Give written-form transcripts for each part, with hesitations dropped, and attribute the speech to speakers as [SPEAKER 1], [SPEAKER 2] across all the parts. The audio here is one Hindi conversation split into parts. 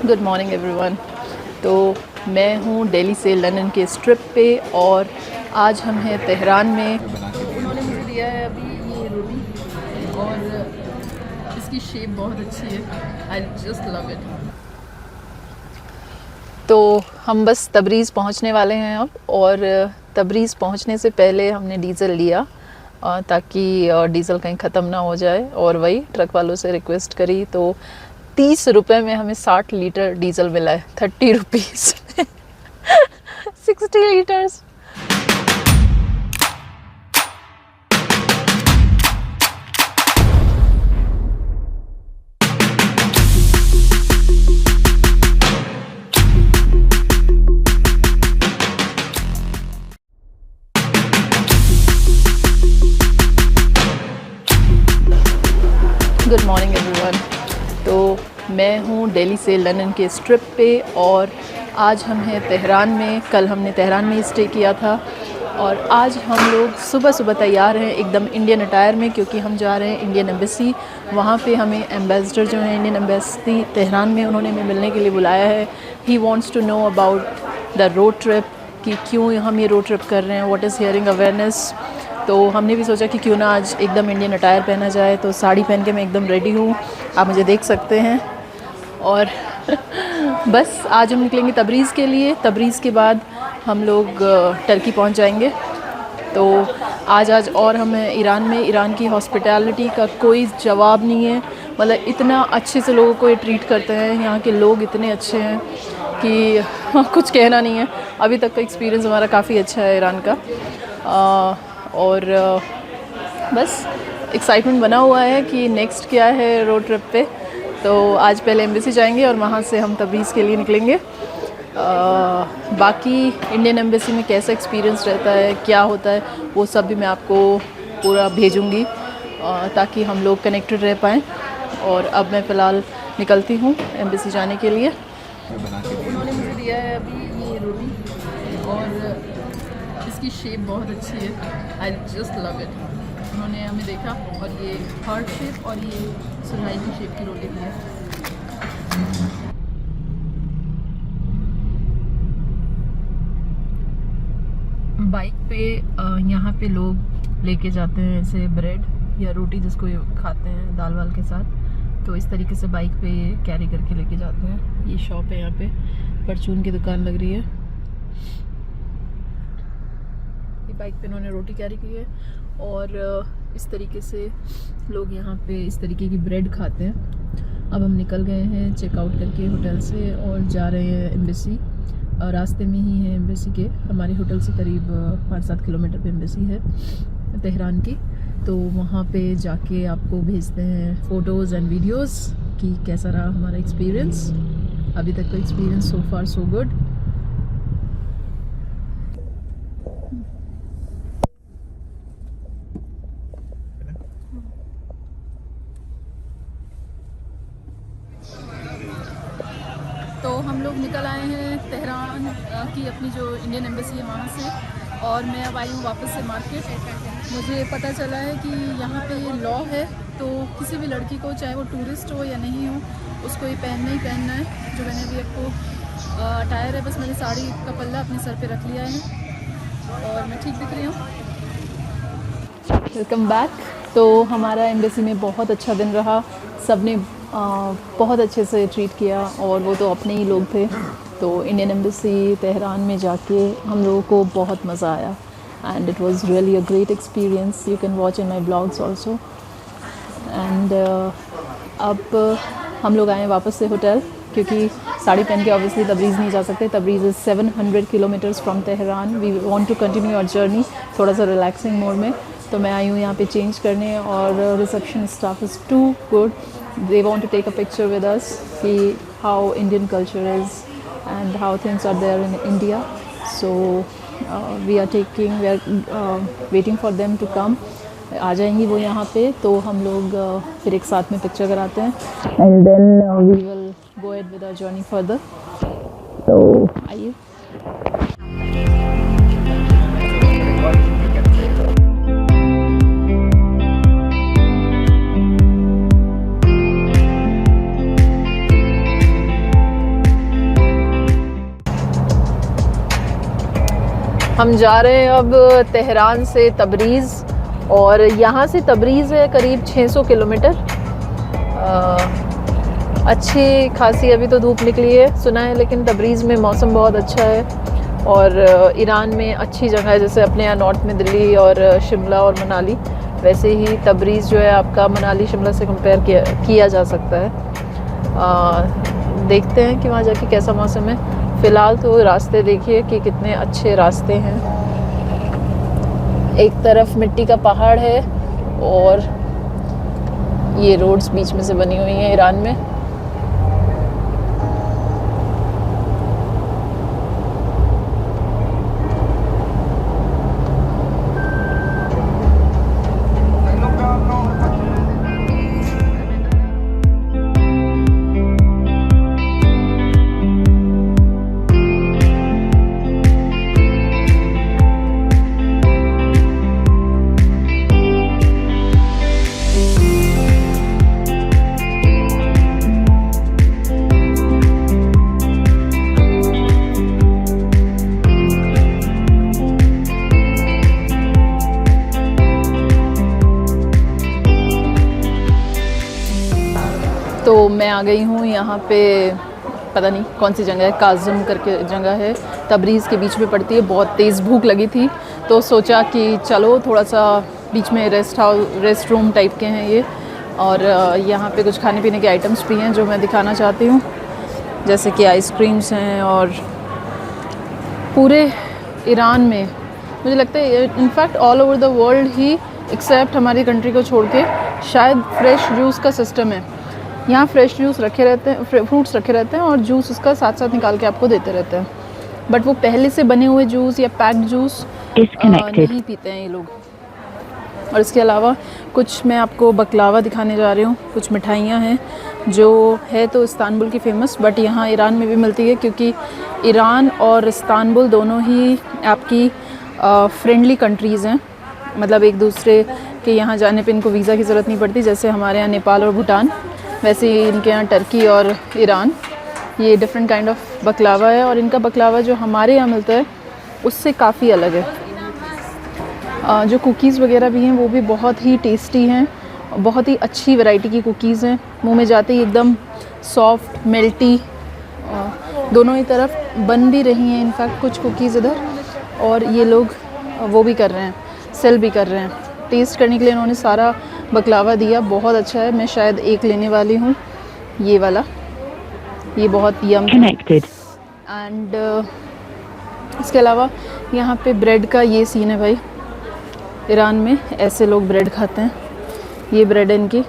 [SPEAKER 1] Good morning everyone. तो मैं हूँ दिल्ली से लंदन के इस ट्रिप पे और आज हम हैं तेहरान में। तो उन्होंने मुझे दिया है अभी ये रोटी और इसकी शेप बहुत अच्छी है। I just love it. तो हम बस तबरीज़ पहुँचने वाले हैं अब, और तबरीज़ पहुँचने से पहले हमने डीज़ल लिया ताकि डीज़ल कहीं ख़त्म ना हो जाए, और वही ट्रक वालों से रिक्वेस्ट करी तो 30 रुपये में हमें 60 लीटर डीज़ल मिला है। 30 rupees 60 litres. Good morning everyone. तो मैं हूँ दिल्ली से लंदन के इस ट्रिप पे और आज हम हैं तेहरान में। कल हमने तेहरान में स्टे किया था और आज हम लोग सुबह सुबह तैयार हैं एकदम इंडियन अटायर में, क्योंकि हम जा रहे हैं इंडियन एम्बेसी। वहाँ पे हमें एम्बेसडर जो है इंडियन एम्बेसी तेहरान में, उन्होंने हमें मिलने के लिए बुलाया है। He wants to know about the road trip, कि क्यों हम ये रोड ट्रिप कर रहे हैं, व्हाट इज़ हियरिंग अवेयरनेस। तो हमने भी सोचा कि क्यों ना आज एकदम इंडियन अटायर पहना जाए। तो साड़ी पहन के मैं एकदम रेडी हूँ, आप मुझे देख सकते हैं। और बस आज हम निकलेंगे तबरीज़ के लिए। तबरीज़ के बाद हम लोग टर्की पहुँच जाएंगे। तो आज और हम ईरान में। ईरान की हॉस्पिटैलिटी का कोई जवाब नहीं है, मतलब इतना अच्छे से लोगों को ये ट्रीट करते हैं। यहाँ के लोग इतने अच्छे हैं कि कुछ कहना नहीं है। अभी तक का एक्सपीरियंस हमारा काफ़ी अच्छा है ईरान का। और बस एक्साइटमेंट बना हुआ है कि नेक्स्ट क्या है रोड ट्रिप पे। तो आज पहले एम्बेसी जाएंगे और वहाँ से हम तबरीज़ के लिए निकलेंगे। बाकी इंडियन एम्बेसी में कैसा एक्सपीरियंस रहता है, क्या होता है, वो सब भी मैं आपको पूरा भेजूँगी ताकि हम लोग कनेक्टेड रह पाएँ। और अब मैं फ़िलहाल निकलती हूँ एम्बेसी जाने के लिए। उन्होंने मुझे दिया है अभी ये रोटी और इसकी शेप बहुत अच्छी है। I just love it. उन्होंने हमें देखा और ये हार्ट शेप और ये सुरहाई की शेप की रोटी दी है। बाइक पे यहाँ पे लोग लेके जाते हैं ऐसे ब्रेड या रोटी, जिसको ये खाते हैं दाल वाल के साथ। तो इस तरीके से बाइक पे ये कैरी करके लेके जाते हैं। ये शॉप है, यहाँ पे परचून की दुकान लग रही है। ये बाइक पे इन्होंने रोटी कैरी की है और इस तरीके से लोग यहाँ पे इस तरीके की ब्रेड खाते हैं। अब हम निकल गए हैं चेकआउट करके होटल से और जा रहे हैं एम्बेसी। रास्ते में ही है एम्बेसी के, हमारे होटल से करीब 5-7 किलोमीटर पे एम्बेसी है तेहरान की। तो वहाँ पे जाके आपको भेजते हैं फ़ोटोज़ एंड वीडियोस कि कैसा रहा हमारा एक्सपीरियंस। अभी तक का एक्सपीरियंस सो फार सो गुड। तो हम लोग निकल आए हैं तेहरान की अपनी जो इंडियन एम्बेसी है वहाँ से, और मैं अब आई हूँ वापस से मार्केट। मुझे पता चला है कि यहाँ पे लॉ है, तो किसी भी लड़की को, चाहे वो टूरिस्ट हो या नहीं हो, उसको ये पहनना ही पहनना है। जो मैंने अभी आपको अटायर है, बस मैंने साड़ी का पल्ला अपने सर पे रख लिया है और मैं ठीक दिख रही हूँ। Welcome back. तो हमारा एम्बेसी में बहुत अच्छा दिन रहा। सब ने बहुत अच्छे से ट्रीट किया, और वो तो अपने ही लोग थे। तो इंडियन एम्बेसी तेहरान में जाके हम लोगों को बहुत मज़ा आया, and it was really a great experience. You can watch in my blogs also. And अब हम लोग आए वापस से होटल, क्योंकि साड़ी पहन के ऑब्वियसली तबरीज़ नहीं जा सकते। Tabriz is 700 kilometres from Tehran. We want to continue our journey थोड़ा सा रिलैक्सिंग मोड में। तो मैं आई हूँ यहाँ पे चेंज करने, और reception staff is too good. They want to take a picture with us, see how Indian culture is and how things are there in India. So we are waiting for them to come. आ जाएंगी वो यहाँ पे, तो हम लोग फिर एक साथ में पिक्चर कराते हैं, and then we will go ahead with our journey further. तो आइए। हम जा रहे हैं अब तेहरान से तबरीज़, और यहाँ से तबरीज़ है करीब 600 किलोमीटर। अच्छी खासी अभी तो धूप निकली है सुना है, लेकिन तबरीज़ में मौसम बहुत अच्छा है और ईरान में अच्छी जगह है। जैसे अपने यहाँ नॉर्थ में दिल्ली और शिमला और मनाली, वैसे ही तबरीज़ जो है आपका मनाली शिमला से कंपेयर किया जा सकता है। देखते हैं कि वहाँ जाके कैसा मौसम है। फ़िलहाल तो रास्ते देखिए कि कितने अच्छे रास्ते हैं। एक तरफ मिट्टी का पहाड़ है और ये रोड्स बीच में से बनी हुई हैं ईरान में। तो मैं आ गई हूँ यहाँ पे, पता नहीं कौन सी जगह है, काज़िम करके जगह है, तबरीज़ के बीच में पड़ती है। बहुत तेज़ भूख लगी थी तो सोचा कि चलो थोड़ा सा बीच में रेस्ट रूम टाइप के हैं ये, और यहाँ पे कुछ खाने पीने के आइटम्स भी हैं जो मैं दिखाना चाहती हूँ, जैसे कि आइसक्रीम्स हैं। और पूरे ईरान में मुझे लगता है in fact all over the world ही एक्सेप्ट हमारी कंट्री को छोड़ के शायद फ्रेश जूस का सिस्टम है। यहाँ फ्रेश जूस रखे रहते हैं, फ्रूट्स रखे रहते हैं और जूस उसका साथ साथ निकाल के आपको देते रहते हैं। बट वो पहले से बने हुए जूस या पैक्ड जूस नहीं पीते हैं ये लोग। और इसके अलावा कुछ मैं आपको बकलावा दिखाने जा रही हूँ। कुछ मिठाइयाँ हैं जो है तो इस्तांबुल की फ़ेमस, बट यहाँ ईरान में भी मिलती है, क्योंकि ईरान और इस्तांबुल दोनों ही आपकी फ्रेंडली कंट्रीज़ हैं। मतलब एक दूसरे के यहाँ जाने पे इनको वीज़ा की ज़रूरत नहीं पड़ती, जैसे हमारे यहाँ नेपाल और भूटान, वैसे ही इनके यहाँ टर्की और ईरान। ये डिफरेंट काइंड ऑफ बकलावा है और इनका बकलावा जो हमारे यहाँ मिलता है उससे काफ़ी अलग है। जो कुकीज़ वगैरह भी हैं वो भी बहुत ही टेस्टी हैं, बहुत ही अच्छी वैरायटी की कुकीज़ हैं। मुंह में जाते ही एकदम सॉफ्ट मेल्टी, दोनों ही तरफ बन भी रही हैं इनफैक्ट कुछ कुकीज़ इधर, और ये लोग वो भी कर रहे हैं, सेल भी कर रहे हैं। टेस्ट करने के लिए इन्होंने सारा बकलावा दिया, बहुत अच्छा है। मैं शायद एक लेने वाली हूँ, ये वाला, ये बहुत यम एंड इसके अलावा यहाँ पे ब्रेड का ये सीन है भाई। ईरान में ऐसे लोग ब्रेड खाते हैं। ये ब्रेड है इनकी,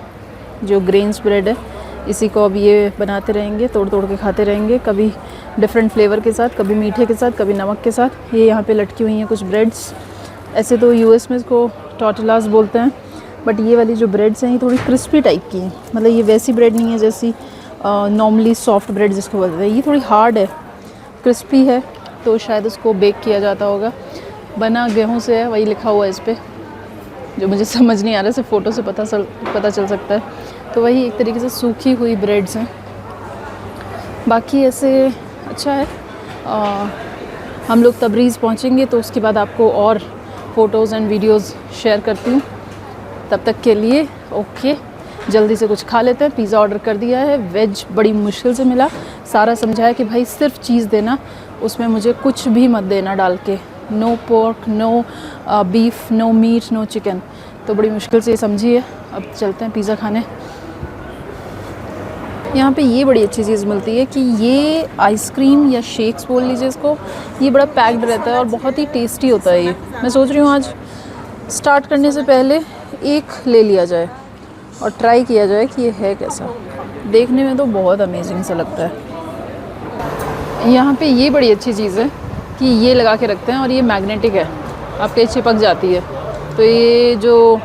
[SPEAKER 1] जो ग्रेन्स ब्रेड है, इसी को अब ये बनाते रहेंगे, तोड़ तोड़ के खाते रहेंगे, कभी डिफरेंट फ्लेवर के साथ, कभी मीठे के साथ, कभी नमक के साथ। ये यहाँ पे लटकी हुई हैं कुछ ब्रेड्स। ऐसे तो यूएस में इसको टॉर्टिलास बोलते हैं, बट ये वाली जो ब्रेड्स हैं ये थोड़ी क्रिस्पी टाइप की हैं। मतलब ये वैसी ब्रेड नहीं है जैसी नॉर्मली सॉफ्ट ब्रेड जिसको बोलते हैं, ये थोड़ी हार्ड है, क्रिस्पी है, तो शायद उसको बेक किया जाता होगा। बना गेहूं से है, वही लिखा हुआ है इस पर, जो मुझे समझ नहीं आ रहा, सिर्फ फ़ोटो से पता चल सकता है। तो वही एक तरीके से सूखी हुई ब्रेड्स हैं। बाकी ऐसे अच्छा है। हम लोग तबरीज़ पहुँचेंगे तो उसके बाद आपको और फ़ोटोज़ एंड वीडियोज़ शेयर करती हूँ। तब तक के लिए ओके, जल्दी से कुछ खा लेते हैं। पिज़्ज़ा ऑर्डर कर दिया है, वेज बड़ी मुश्किल से मिला। सारा समझाया कि भाई सिर्फ चीज़ देना, उसमें मुझे कुछ भी मत देना डाल के, no pork, no beef, no meat, no chicken. तो बड़ी मुश्किल से समझी है। अब चलते हैं पिज़्ज़ा खाने। यहाँ पे ये बड़ी अच्छी चीज़ मिलती है कि ये आइसक्रीम या शेक्स बोल लीजिए इसको, ये बड़ा पैक्ड रहता है और बहुत ही टेस्टी होता है ये। मैं सोच रही हूँ आज स्टार्ट करने से पहले एक ले लिया जाए और ट्राई किया जाए कि ये है कैसा। देखने में तो बहुत अमेजिंग सा लगता है। यहाँ पे ये बड़ी अच्छी चीज़ है कि ये लगा के रखते हैं और ये मैग्नेटिक है, आपके चिपक जाती है। तो ये जो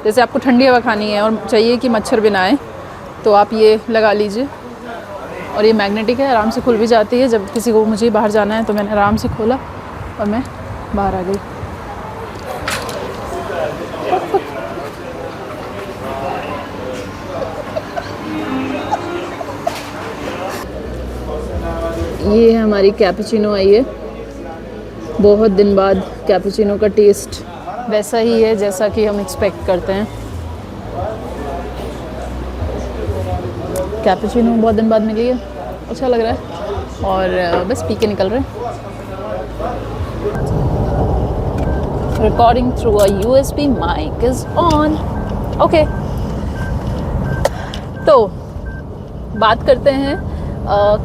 [SPEAKER 1] जैसे आपको ठंडी हवा खानी है और चाहिए कि मच्छर भी ना आए, तो आप ये लगा लीजिए। और ये मैग्नेटिक है, आराम से खुल भी जाती है। जब किसी को मुझे बाहर जाना है तो मैंने आराम से खोला और मैं बाहर आ गई। ये है हमारी कैपुचिनो आई है, बहुत दिन बाद कैपुचिनो का टेस्ट वैसा ही है जैसा कि हम एक्सपेक्ट करते हैं। कैपुचिनो बहुत दिन बाद मिली है, अच्छा लग रहा है और बस पी के निकल रहे हैं। Recording through a USB mic is on. Okay, तो बात करते हैं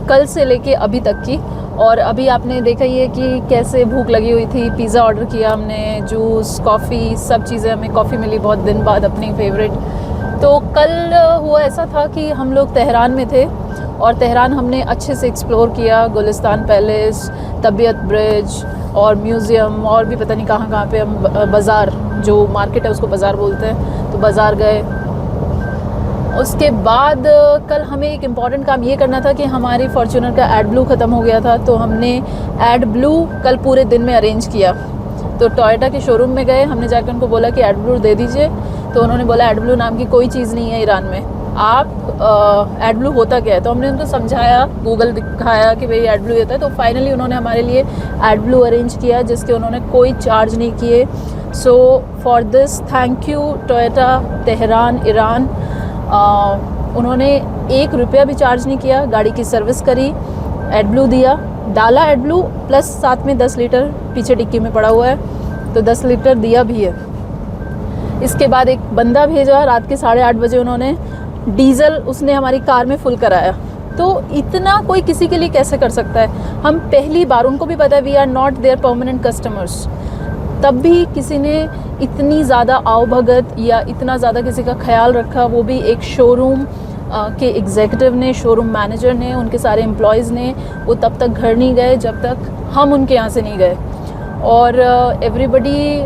[SPEAKER 1] कल से लेके अभी तक की। और अभी आपने देखा ही है कि कैसे भूख लगी हुई थी, पिज़्ज़ा ऑर्डर किया हमने, जूस, कॉफ़ी, सब चीज़ें, हमें कॉफ़ी मिली बहुत दिन बाद अपनी फेवरेट। तो कल हुआ ऐसा था कि हम लोग तेहरान में थे और तेहरान हमने अच्छे से एक्सप्लोर किया। गुलिस्तान पैलेस, तबीयत ब्रिज और म्यूज़ियम और भी पता नहीं कहाँ कहाँ पे हम, बाज़ार, जो मार्केट है उसको बाज़ार बोलते हैं, तो बाज़ार गए। उसके बाद कल हमें एक इम्पॉर्टेंट काम ये करना था कि हमारी फॉर्च्यूनर का एड ब्लू ख़त्म हो गया था, तो हमने एड ब्लू कल पूरे दिन में अरेंज किया। तो टोयोटा के शोरूम में गए, हमने जाकर उनको बोला कि एड ब्लू दे दीजिए, तो उन्होंने बोला एड ब्लू नाम की कोई चीज़ नहीं है ईरान में, आप एड ब्लू होता क्या है। तो हमने उनको समझाया, गूगल दिखाया कि भाई एड ब्लू होता है। तो फाइनली उन्होंने हमारे लिए एड ब्लू अरेंज किया जिसके उन्होंने कोई चार्ज नहीं किए। So for this thank you Toyota Tehran Iran. उन्होंने 1 रुपया भी चार्ज नहीं किया, गाड़ी की सर्विस करी, एड ब्लू दिया, डाला एड ब्लू, प्लस साथ में 10 लीटर पीछे डिक्की में पड़ा हुआ है, तो 10 लीटर दिया भी है। इसके बाद एक बंदा भेजा रात के 8:30 बजे, उन्होंने डीज़ल उसने हमारी कार में फुल कराया। तो इतना कोई किसी के लिए कैसे कर सकता है। हम पहली बार, उनको भी पता है we are not their permanent customers, तब भी किसी ने इतनी ज़्यादा आवभगत या इतना ज़्यादा किसी का ख्याल रखा, वो भी एक शोरूम के एग्जीक्यूटिव ने, शोरूम मैनेजर ने, उनके सारे एम्प्लॉयज़ ने। वो तब तक घर नहीं गए जब तक हम उनके यहाँ से नहीं गए। और everybody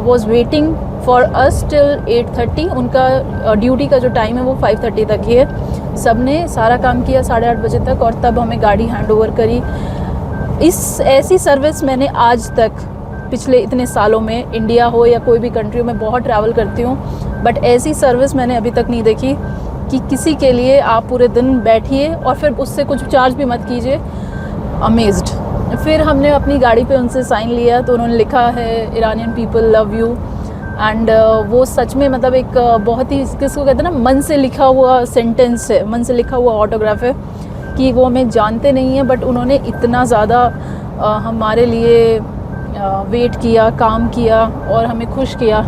[SPEAKER 1] was waiting for us till 8:30। उनका ड्यूटी का जो टाइम है वो 5:30 तक ही है। सब ने सारा काम किया 8:30 बजे तक और तब हमें गाड़ी हैंड ओवर करी। ऐसी सर्विस मैंने आज तक पिछले इतने सालों में, इंडिया हो या कोई भी कंट्री हो, मैं बहुत ट्रैवल करती हूँ, बट ऐसी सर्विस मैंने अभी तक नहीं देखी कि किसी के लिए आप पूरे दिन बैठिए और फिर उससे कुछ चार्ज भी मत कीजिए। अमेज्ड। फिर हमने अपनी गाड़ी पे उनसे साइन लिया, तो उन्होंने लिखा है Iranian people love you. And वो सच में मतलब एक बहुत ही, किसको कहते हैं ना, मन से लिखा हुआ सेंटेंस है, मन से लिखा हुआ ऑटोग्राफ है कि वो हमें जानते नहीं हैं बट उन्होंने इतना ज़्यादा हमारे लिए वेट किया, काम किया और हमें खुश किया।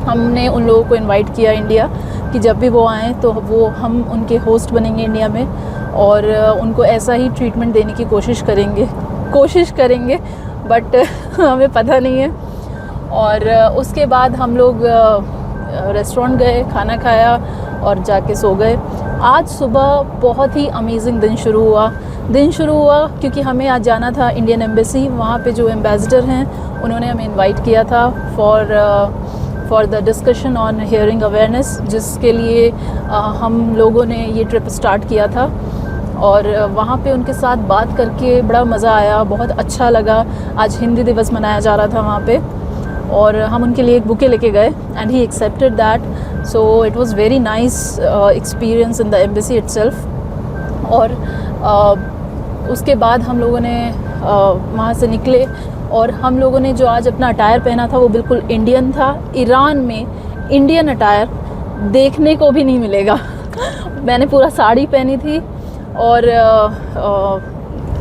[SPEAKER 1] हमने उन लोगों को इनवाइट किया इंडिया कि जब भी वो आएँ तो वो, हम उनके होस्ट बनेंगे इंडिया में और उनको ऐसा ही ट्रीटमेंट देने की कोशिश करेंगे बट हमें पता नहीं है। और उसके बाद हम लोग रेस्टोरेंट गए, खाना खाया और जाके सो गए। आज सुबह बहुत ही अमेजिंग दिन शुरू हुआ क्योंकि हमें आज जाना था इंडियन एम्बेसी। वहाँ पे जो एम्बेसडर हैं उन्होंने हमें इनवाइट किया था for the discussion on hearing awareness, जिसके लिए हम लोगों ने ये ट्रिप स्टार्ट किया था। और वहाँ पे उनके साथ बात करके बड़ा मज़ा आया, बहुत अच्छा लगा। आज हिंदी दिवस मनाया जा रहा था वहाँ पे और हम उनके लिए एक बुके लेके गए and he accepted that. So it was very nice experience in the embassy itself. और उसके बाद हम लोगों ने वहाँ से निकले और हम लोगों ने जो आज अपना अटायर पहना था वो बिल्कुल इंडियन था। ईरान में इंडियन अटायर देखने को भी नहीं मिलेगा। मैंने पूरा साड़ी पहनी थी और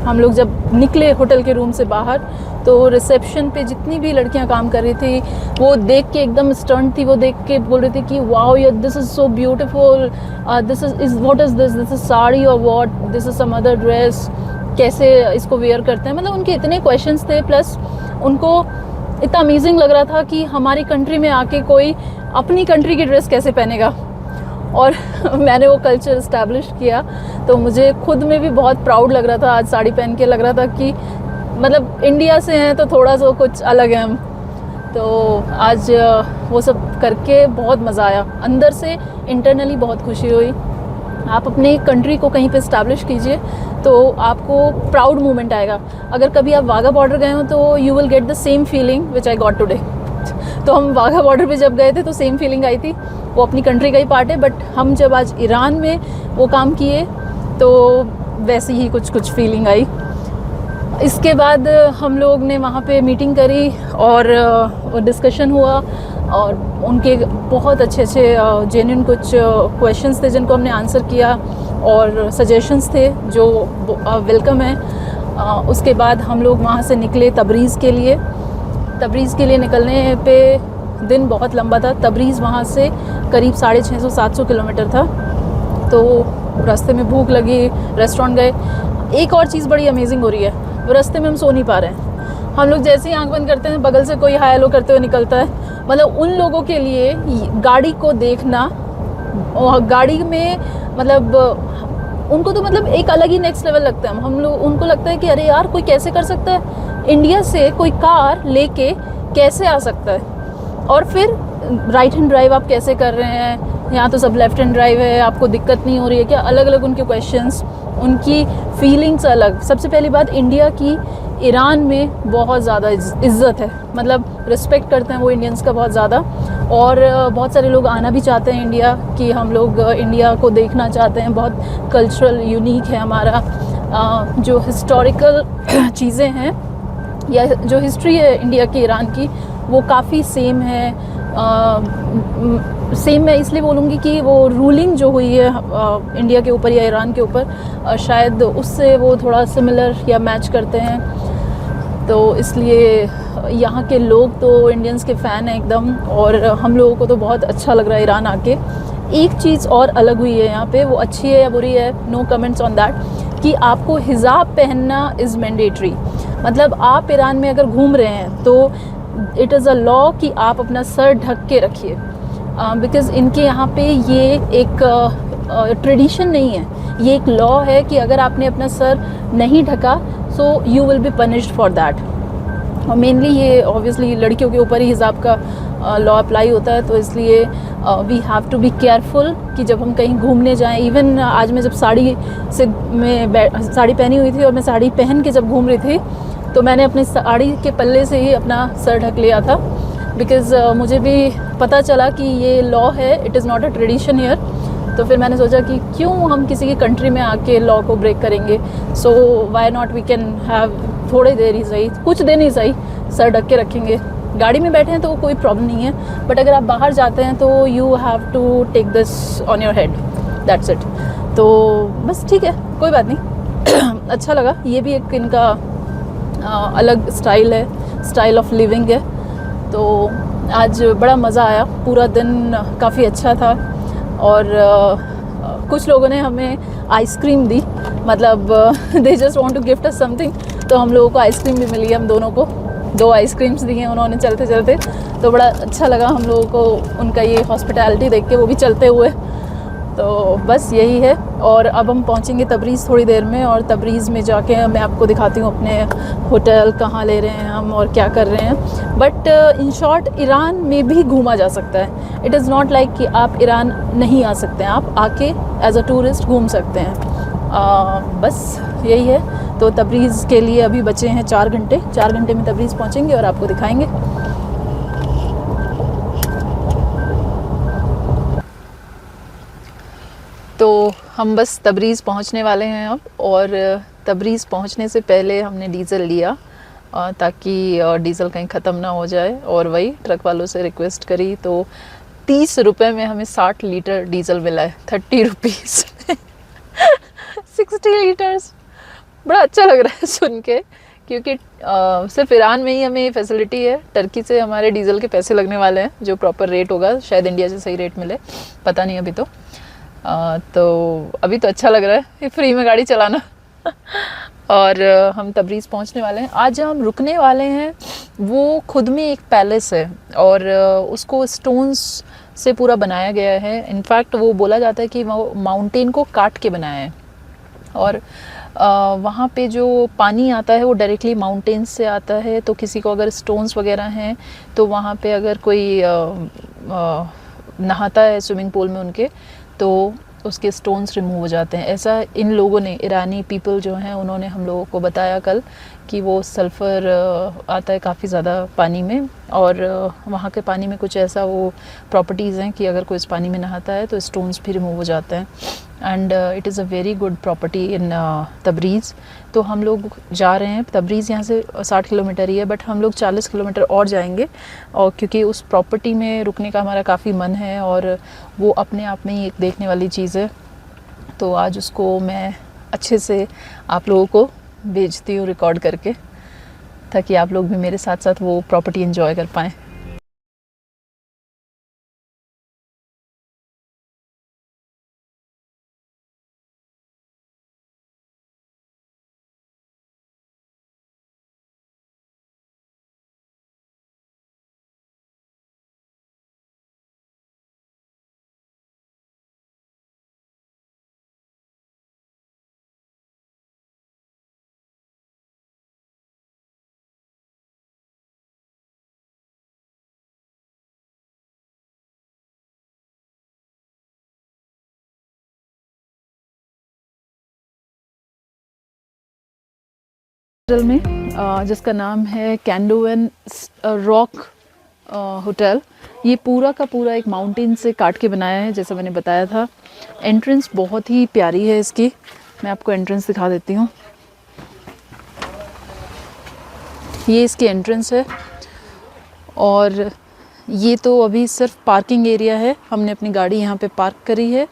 [SPEAKER 1] हम लोग जब निकले होटल के रूम से बाहर तो रिसेप्शन पे जितनी भी लड़कियां काम कर रही थी वो देख के एकदम स्टंट थी। वो देख के बोल रही थी कि वाओ यार, this is so beautiful, this is what is this is sari और what, this is some other dress, कैसे इसको वेयर करते हैं। मतलब उनके इतने क्वेश्चंस थे, प्लस उनको इतना अमेजिंग लग रहा था कि हमारी कंट्री में आके कोई अपनी कंट्री की ड्रेस कैसे पहनेगा। और मैंने वो कल्चर इस्टेब्लिश किया तो मुझे खुद में भी बहुत प्राउड लग रहा था। आज साड़ी पहन के लग रहा था कि मतलब इंडिया से हैं तो थोड़ा सा कुछ अलग है हम। तो आज वो सब करके बहुत मज़ा आया, अंदर से इंटरनली बहुत खुशी हुई। आप अपने कंट्री को कहीं पे इस्टेब्लिश कीजिए तो आपको प्राउड मोमेंट आएगा। अगर कभी आप वाघा बॉर्डर गए हो तो you will get the same feeling which I got today. तो हम वाघा बॉर्डर पे जब गए थे तो सेम फीलिंग आई थी। वो अपनी कंट्री का ही पार्ट है, बट हम जब आज ईरान में वो काम किए तो वैसी ही कुछ फीलिंग आई। इसके बाद हम लोग ने वहाँ पे मीटिंग करी और डिस्कशन हुआ और उनके बहुत अच्छे अच्छे जेन्युइन कुछ क्वेश्चंस थे जिनको हमने आंसर किया और सजेशंस थे जो वेलकम है। उसके बाद हम लोग वहाँ से निकले तबरीज़ के लिए। तबरीज़ के लिए निकलने पे दिन बहुत लंबा था। तबरीज़ वहाँ से करीब 650-700 किलोमीटर था। तो रास्ते में भूख लगी, रेस्टोरेंट गए। एक और चीज़ बड़ी अमेजिंग हो रही है, वो रास्ते में हम सो नहीं पा रहे हैं। हम लोग जैसे ही आंख बंद करते हैं बगल से कोई हाय हेलो करते हुए निकलता है। मतलब उन लोगों के लिए गाड़ी को देखना और गाड़ी में मतलब उनको तो मतलब एक अलग ही नेक्स्ट लेवल लगता है। हम लोग उनको लगता है कि अरे यार कोई कैसे कर सकता है, इंडिया से कोई कार लेके कैसे आ सकता है, और फिर राइट हैंड ड्राइव आप कैसे कर रहे हैं, यहाँ तो सब लेफ्ट हैंड ड्राइव है, आपको दिक्कत नहीं हो रही है क्या। अलग अलग उनके क्वेश्चंस, उनकी फीलिंग्स अलग। सबसे पहली बात, इंडिया की ईरान में बहुत ज़्यादा इज़्ज़त है, मतलब रिस्पेक्ट करते हैं वो इंडियंस का बहुत ज़्यादा। और बहुत सारे लोग आना भी चाहते हैं इंडिया, कि हम लोग इंडिया को देखना चाहते हैं। बहुत कल्चरल यूनिक है हमारा, जो हिस्टोरिकल चीज़ें हैं या जो हिस्ट्री है इंडिया की ईरान की, वो काफ़ी सेम है। सेम मैं इसलिए बोलूँगी कि वो रूलिंग जो हुई है इंडिया के ऊपर या ईरान के ऊपर, शायद उससे वो थोड़ा सिमिलर या मैच करते हैं। तो इसलिए यहाँ के लोग तो इंडियंस के फ़ैन हैं एकदम, और हम लोगों को तो बहुत अच्छा लग रहा है ईरान आके। एक चीज़ और अलग हुई है यहाँ पे, वो अच्छी है या बुरी है, नो कमेंट्स ऑन दैट, कि आपको हिजाब पहनना इज़ मैंडेटरी। मतलब आप ईरान में अगर घूम रहे हैं तो इट इज़ अ लॉ कि आप अपना सर ढक के रखिए, बिकॉज़ इनके यहाँ पे ये एक ट्रेडिशन नहीं है, ये एक लॉ है कि अगर आपने अपना सर नहीं ढका so you will be punished for that. और मेनली ये ऑब्वियसली लड़कियों के ऊपर ही हिजाब का लॉ अप्लाई होता है, तो इसलिए we have to be careful कि जब हम कहीं घूमने जाएं। इवन आज मैं जब साड़ी पहनी हुई थी और मैं साड़ी पहन के जब घूम रही थी, तो मैंने अपनी साड़ी के पल्ले से ही अपना सर ढक लिया था, बिकॉज़ मुझे भी पता चला कि ये लॉ है, it is not a tradition here. तो फिर मैंने सोचा कि क्यों हम किसी की कंट्री में आके लॉ को ब्रेक करेंगे, so why not we can have थोड़ी देर ही सही, कुछ दिन ही सही सर ढक के रखेंगे। गाड़ी में बैठे हैं तो कोई प्रॉब्लम नहीं है, बट अगर आप बाहर जाते हैं तो you have to take this on your head, that's it. तो बस ठीक है, कोई बात नहीं। अच्छा लगा, ये भी एक इनका अलग स्टाइल है, स्टाइल ऑफ लिविंग है। तो आज बड़ा मज़ा आया, पूरा दिन काफ़ी अच्छा था। और कुछ लोगों ने हमें आइसक्रीम दी, मतलब they just want to gift us something, तो हम लोगों को आइसक्रीम भी मिली। हम दोनों को 2 आइसक्रीम्स दी हैं उन्होंने चलते चलते, तो बड़ा अच्छा लगा हम लोगों को उनका ये हॉस्पिटैलिटी देख के, वो भी चलते हुए। तो बस यही है। और अब हम पहुंचेंगे तबरीज़ थोड़ी देर में, और तबरीज़ में जाके मैं आपको दिखाती हूँ अपने होटल कहाँ ले रहे हैं हम और क्या कर रहे हैं। बट इन शॉर्ट ईरान में भी घूमा जा सकता है। इट इज़ नॉट लाइक कि आप ईरान नहीं आ सकते हैं, आप आके एज अ टूरिस्ट घूम सकते हैं। बस यही है। तो तबरीज़ के लिए अभी बचे हैं 4 घंटे। 4 घंटे में तबरीज़ पहुँचेंगे और आपको दिखाएँगे। तो हम बस तबरीज़ पहुंचने वाले हैं अब, और तबरीज़ पहुंचने से पहले हमने डीज़ल लिया ताकि डीज़ल कहीं ख़त्म ना हो जाए, और वही ट्रक वालों से रिक्वेस्ट करी तो 30 रुपये में हमें 60 लीटर डीज़ल मिला है। 30 रुपीज़ 60 लीटर्स। बड़ा अच्छा लग रहा है सुन के, क्योंकि सिर्फ ईरान में ही हमें ये फैसिलिटी है। टर्की से हमारे डीज़ल के पैसे लगने वाले हैं, जो प्रॉपर रेट होगा, शायद इंडिया से सही रेट मिले, पता नहीं अभी तो। तो अभी तो अच्छा लग रहा है फ्री में गाड़ी चलाना। और हम तबरीज़ पहुंचने वाले हैं। आज हम रुकने वाले हैं, वो खुद में एक पैलेस है, और उसको स्टोन्स से पूरा बनाया गया है। इनफैक्ट वो बोला जाता है कि वो माउंटेन को काट के बनाया है, और वहाँ पे जो पानी आता है वो डायरेक्टली माउंटेन्स से आता है। तो किसी को अगर स्टोन्स वगैरह हैं तो वहाँ पे अगर कोई नहाता है स्विमिंग पूल में उनके, तो उसके स्टोन्स रिमूव हो जाते हैं। ऐसा इन लोगों ने, ईरानी पीपल जो हैं, उन्होंने हम लोगों को बताया कल कि वो सल्फ़र आता है काफ़ी ज़्यादा पानी में, और वहाँ के पानी में कुछ ऐसा वो प्रॉपर्टीज़ हैं कि अगर कोई इस पानी में नहाता है तो स्टोन्स भी रिमूव हो जाते हैं। And it is a very good property in Tabriz. तो हम लोग जा रहे हैं, तबरीज़ यहाँ से 60 किलोमीटर ही है, बट हम लोग 40 किलोमीटर और जाएंगे, और क्योंकि उस प्रॉपर्टी में रुकने का हमारा काफ़ी मन है और वो अपने आप में ही एक देखने वाली चीज़ है। तो आज उसको मैं अच्छे से आप लोगों को भेजती हूँ रिकॉर्ड करके, ताकि आप लोग भी मेरे साथ साथ वो प्रॉपर्टी एंजॉय कर पाएँ। होटल में जिसका नाम है कैंडोवन रॉक होटल, ये पूरा का पूरा एक माउंटेन से काट के बनाया है, जैसा मैंने बताया था। एंट्रेंस बहुत ही प्यारी है इसकी, मैं आपको एंट्रेंस दिखा देती हूँ। ये इसकी एंट्रेंस है, और ये तो अभी सिर्फ पार्किंग एरिया है। हमने अपनी गाड़ी यहाँ पे पार्क करी है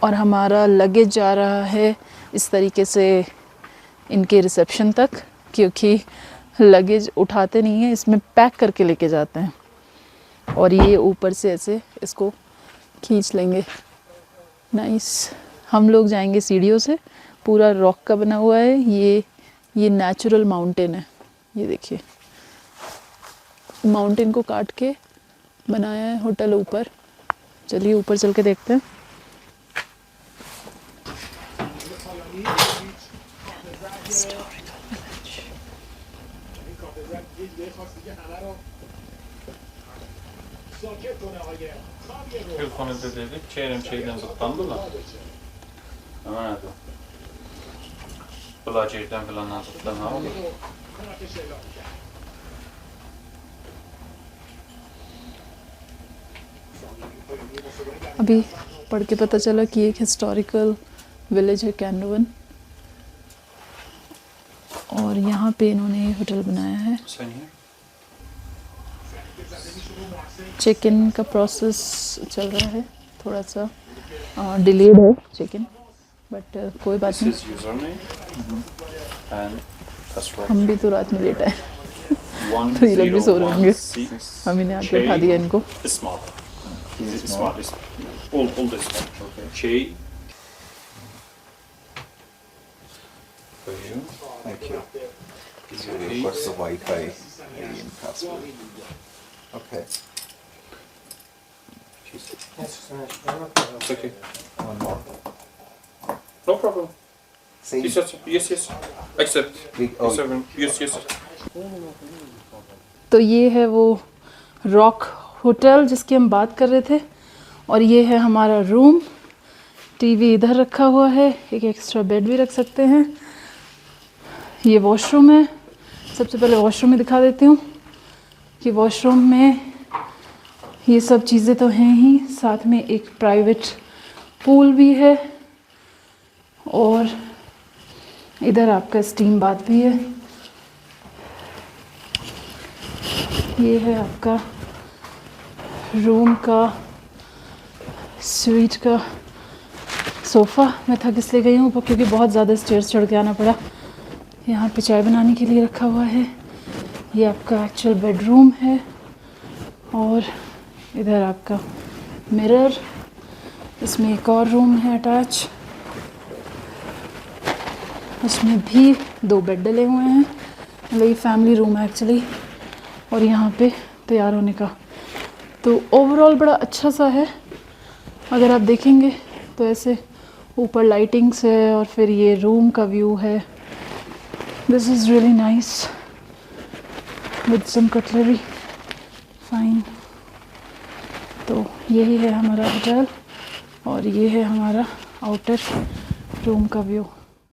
[SPEAKER 1] और हमारा लगेज जा रहा है इस तरीके से इनके रिसेप्शन तक, क्योंकि लगेज उठाते नहीं हैं, इसमें पैक करके लेके जाते हैं। और ये ऊपर से ऐसे इसको खींच लेंगे। नाइस। हम लोग जाएंगे सीढ़ियों से, पूरा रॉक का बना हुआ है ये नेचुरल माउंटेन है। ये देखिए, माउंटेन को काट के बनाया है होटल ऊपर। चलिए ऊपर चल के देखते हैं।
[SPEAKER 2] Telefonda dedik, şeyden zıtlandılar. Ama nerede? Bulacerden falan zıtlanlar olur.
[SPEAKER 1] अभी पढ़ के पता चला कि एक हिस्टोरिकल विलेज है कैंडोवन, और यहाँ पे इन्होंने होटल बनाया है। चेक इन का प्रोसेस चल रहा है, थोड़ा सा डिलेड है चेक इन, बट कोई बात नहीं। हम भी तो रात में लेट आए, तो ये लोग भी सो रहे होंगे। हम इन्हें आके उठा दिया इनको।
[SPEAKER 2] All this one. Okay. Şey. For you.
[SPEAKER 3] Thank you. Request the Wi-Fi alien password. Okay.
[SPEAKER 2] It's okay.
[SPEAKER 3] One more.
[SPEAKER 2] No problem.
[SPEAKER 3] Same.
[SPEAKER 2] Yes. Accept.
[SPEAKER 3] Oh,
[SPEAKER 2] Yes.
[SPEAKER 1] तो ये है वो रॉक होटल जिसकी हम बात कर रहे थे, और ये है हमारा रूम। टीवी इधर रखा हुआ है, एक एक्स्ट्रा बेड भी रख सकते हैं। ये वॉशरूम है। सबसे पहले वॉशरूम में दिखा देती हूँ कि वॉशरूम में ये सब चीज़ें तो हैं ही, साथ में एक प्राइवेट पूल भी है, और इधर आपका स्टीम बाथ भी है। ये है आपका रूम का स्वीट का सोफ़ा। मैं थक इसलिए गई हूँ क्योंकि बहुत ज़्यादा स्टेयर्स चढ़ के आना पड़ा। यहाँ पे चाय बनाने के लिए रखा हुआ है। ये आपका एक्चुअल बेडरूम है, और इधर आपका मिरर। इसमें एक और रूम है अटैच, उसमें भी 2 बेड डले हुए हैं। मतलब ये फैमिली रूम है एक्चुअली, और यहाँ पे तैयार होने का। तो ओवरऑल बड़ा अच्छा सा है। अगर आप देखेंगे तो ऐसे ऊपर लाइटिंग्स है, और फिर ये रूम का व्यू है। This is really nice with some cutlery, fine. तो यही है हमारा होटल, और ये है हमारा आउटर रूम का व्यू।